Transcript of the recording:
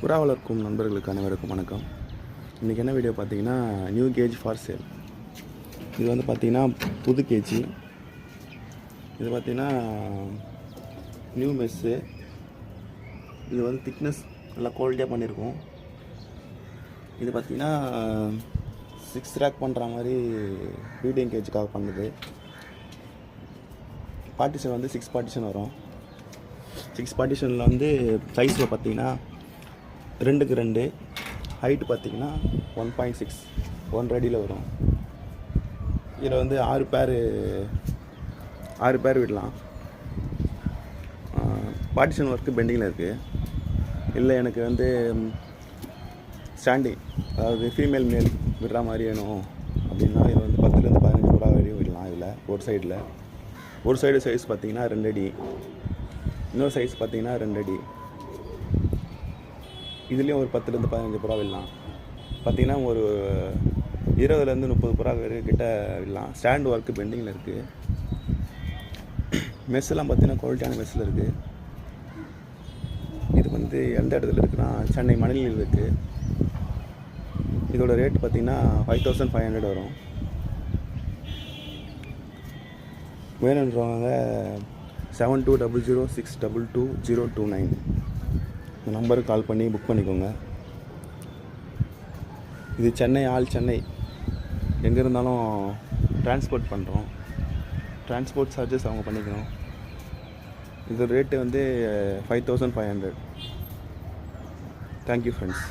புறா வளர்க்கும் நண்பர்களுக்கு அனைவருக்கும் வணக்கம். இன்றைக்கி என்ன வீடியோ பார்த்தீங்கன்னா, நியூ கேஜ் ஃபார் சேல். இது வந்து பார்த்திங்கன்னா புது கேஜி. இது பார்த்திங்கன்னா நியூ மெஸ்ஸு. இது வந்து திக்னஸ் நல்லா குவாலிட்டியாக பண்ணியிருக்கோம். இது பார்த்திங்கன்னா 6 ரேக் பண்ணுற மாதிரி ப்ரீடிங் கேஜுக்காக பண்ணுது. பார்ட்டிஷன் வந்து 6 பார்ட்டிஷன் வரும். 6 பார்ட்டிஷனில் வந்து சைஸில் பார்த்திங்கன்னா 2க்கு 2, ஹைட்டு பார்த்திங்கன்னா 1.6 1 அடியில் வரும். இதில் வந்து 6 பேர் விடலாம். பார்ட்டிஷன் ஒர்க்கு பெண்டிங்கில் இருக்குது. இல்லை எனக்கு வந்து ஸ்டாண்டிங், அதாவது ஃபீமேல் மேல் விடுற மாதிரி வேணும் அப்படின்னா இது வந்து 10லேருந்து 15 புறா வரையும் விடலாம். இதில் ஒரு சைடு சைஸ் பார்த்திங்கன்னா 2 அடி, இன்னொரு சைஸ் பார்த்திங்கன்னா 2 அடி. இதுலேயும் ஒரு 10லேருந்து 15 புறா விடலாம். பார்த்திங்கன்னா ஒரு 20லேருந்து 30 புறா கிட்ட விடலாம். ஸ்டாண்ட் ஒர்க்கு பெண்டிங்கில் இருக்குது. மெஸ்ஸெல்லாம் பார்த்திங்கன்னா குவாலிட்டியான மெஸ்ஸில் இருக்குது. இது வந்து எந்த இடத்துல இருக்குன்னா சென்னை மணலியில் இருக்குது. இதோட ரேட் பார்த்திங்கன்னா 5500 வரும். வேணுன்றவங்க 7200622029 இந்த நம்பருக்கு கால் பண்ணி புக் பண்ணிக்கோங்க. இது சென்னை, சென்னை எங்கே இருந்தாலும் டிரான்ஸ்போர்ட் பண்ணுறோம். டிரான்ஸ்போர்ட் சார்ஜஸ் அவங்க பண்ணிக்கணும். இது ரேட்டு வந்து 5500. Thank you friends.